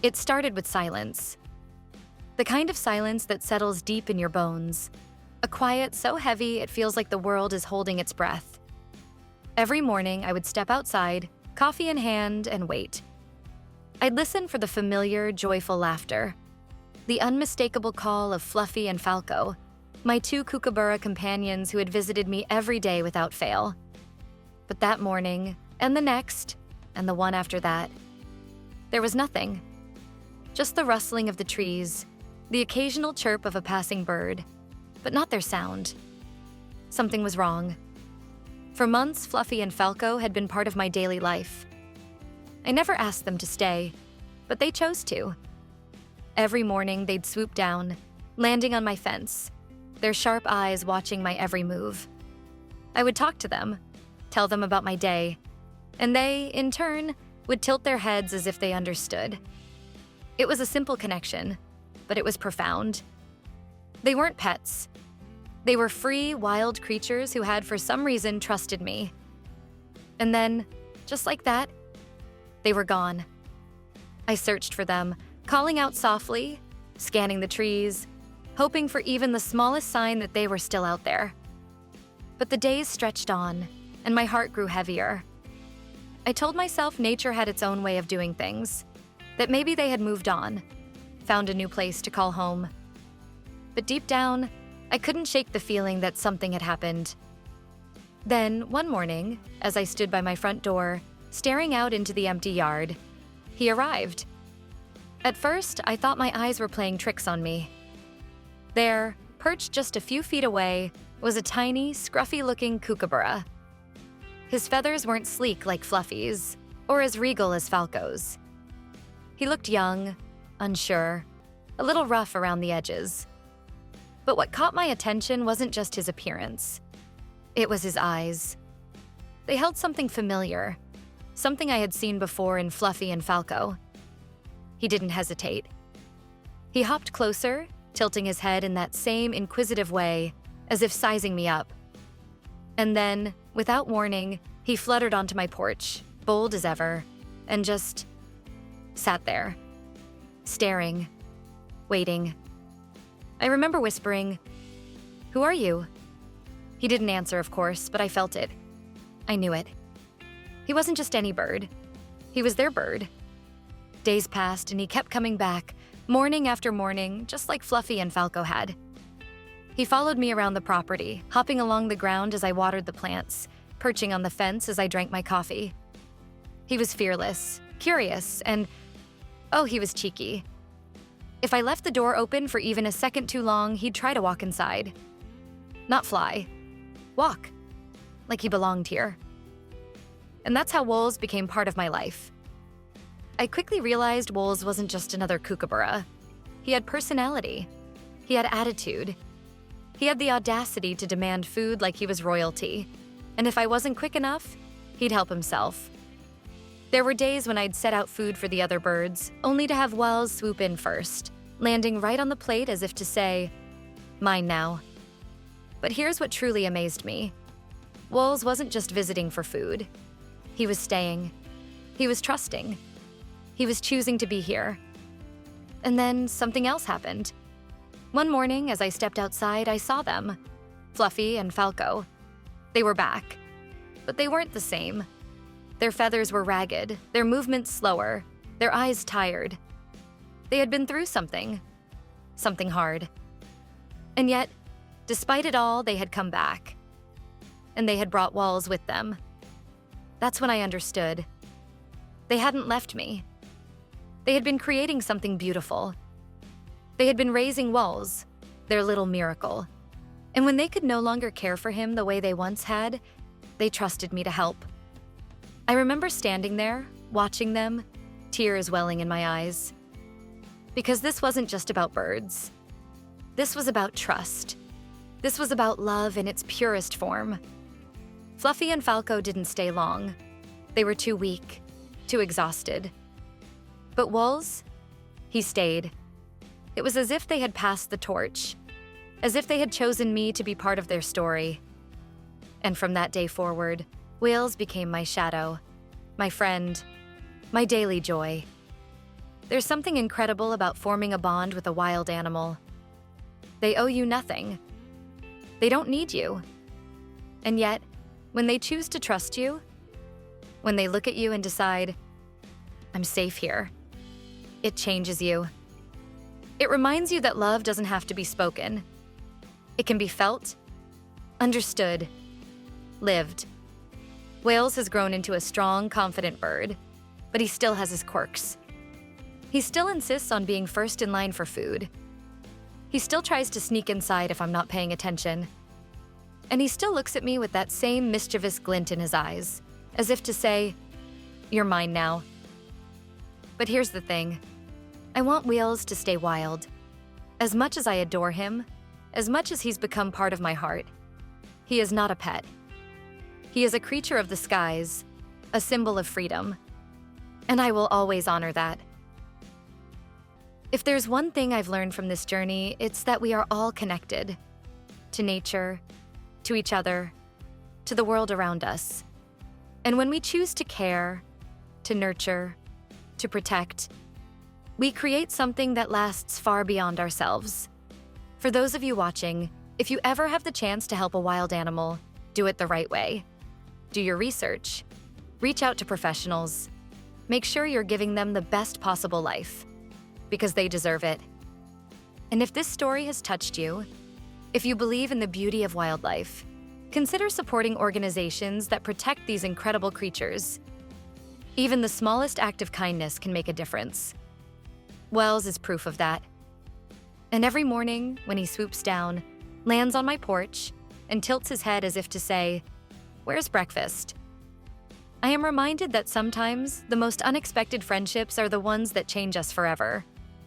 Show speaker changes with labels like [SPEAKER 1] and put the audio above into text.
[SPEAKER 1] It started with silence. The kind of silence that settles deep in your bones. A quiet so heavy it feels like the world is holding its breath. Every morning, I would step outside, coffee in hand, and wait. I'd listen for the familiar, joyful laughter. The unmistakable call of Fluffy and Falco, my two Kookaburra companions who had visited me every day without fail. But that morning, and the next, and the one after that, there was nothing. Just the rustling of the trees, the occasional chirp of a passing bird, but not their sound. Something was wrong. For months, Fluffy and Falco had been part of my daily life. I never asked them to stay, but they chose to. Every morning, they'd swoop down, landing on my fence, their sharp eyes watching my every move. I would talk to them, tell them about my day, and they, in turn, would tilt their heads as if they understood. It was a simple connection, but it was profound. They weren't pets. They were free, wild creatures who had, for some reason, trusted me. And then, just like that, they were gone. I searched for them, calling out softly, scanning the trees, hoping for even the smallest sign that they were still out there. But the days stretched on, and my heart grew heavier. I told myself nature had its own way of doing things, that maybe they had moved on, found a new place to call home. But deep down, I couldn't shake the feeling that something had happened. Then, one morning, as I stood by my front door, staring out into the empty yard, he arrived. At first, I thought my eyes were playing tricks on me. There, perched just a few feet away, was a tiny, scruffy-looking Kookaburra. His feathers weren't sleek like Fluffy's, or as regal as Falco's. He looked young, unsure, a little rough around the edges. But what caught my attention wasn't just his appearance. It was his eyes. They held something familiar, something I had seen before in Fluffy and Falco. He didn't hesitate. He hopped closer, tilting his head in that same inquisitive way, as if sizing me up. And then, without warning, he fluttered onto my porch, bold as ever, and just sat there, staring, waiting. I remember whispering, "Who are you?" He didn't answer, of course, but I felt it. I knew it. He wasn't just any bird. He was their bird. Days passed, and he kept coming back, morning after morning, just like Fluffy and Falco had. He followed me around the property, hopping along the ground as I watered the plants, perching on the fence as I drank my coffee. He was fearless, curious, and, oh, he was cheeky. If I left the door open for even a second too long, he'd try to walk inside. Not fly. Walk. Like he belonged here. And that's how wolves became part of my life. I quickly realized Wolves wasn't just another Kookaburra. He had personality. He had attitude. He had the audacity to demand food like he was royalty. And if I wasn't quick enough, he'd help himself. There were days when I'd set out food for the other birds, only to have Wells swoop in first, landing right on the plate as if to say, "Mine now." But here's what truly amazed me. Wolves wasn't just visiting for food. He was staying. He was trusting. He was choosing to be here. And then something else happened. One morning, as I stepped outside, I saw them, Fluffy and Falco. They were back, but they weren't the same. Their feathers were ragged, their movements slower, their eyes tired. They had been through something hard. And yet, despite it all, they had come back. And they had brought Walls with them. That's when I understood. They hadn't left me. They had been creating something beautiful. They had been raising Walls, their little miracle. And when they could no longer care for him the way they once had, they trusted me to help. I remember standing there, watching them, tears welling in my eyes. Because this wasn't just about birds. This was about trust. This was about love in its purest form. Fluffy and Falco didn't stay long. They were too weak, too exhausted. But Walls, he stayed. It was as if they had passed the torch, as if they had chosen me to be part of their story. And from that day forward, Wales became my shadow, my friend, my daily joy. There's something incredible about forming a bond with a wild animal. They owe you nothing. They don't need you. And yet, when they choose to trust you, when they look at you and decide, I'm safe here, it changes you. It reminds you that love doesn't have to be spoken. It can be felt, understood, lived. Wales has grown into a strong, confident bird, but he still has his quirks. He still insists on being first in line for food. He still tries to sneak inside if I'm not paying attention. And he still looks at me with that same mischievous glint in his eyes, as if to say, you're mine now. But here's the thing. I want Wales to stay wild. As much as I adore him, as much as he's become part of my heart, he is not a pet. He is a creature of the skies, a symbol of freedom. And I will always honor that. If there's one thing I've learned from this journey, it's that we are all connected. To nature, to each other, to the world around us. And when we choose to care, to nurture, to protect, we create something that lasts far beyond ourselves. For those of you watching, if you ever have the chance to help a wild animal, do it the right way. Do your research. Reach out to professionals. Make sure you're giving them the best possible life, because they deserve it. And if this story has touched you, if you believe in the beauty of wildlife, consider supporting organizations that protect these incredible creatures. Even the smallest act of kindness can make a difference. Wells is proof of that. And every morning, when he swoops down, lands on my porch, and tilts his head as if to say, "Where's breakfast?" I am reminded that sometimes the most unexpected friendships are the ones that change us forever.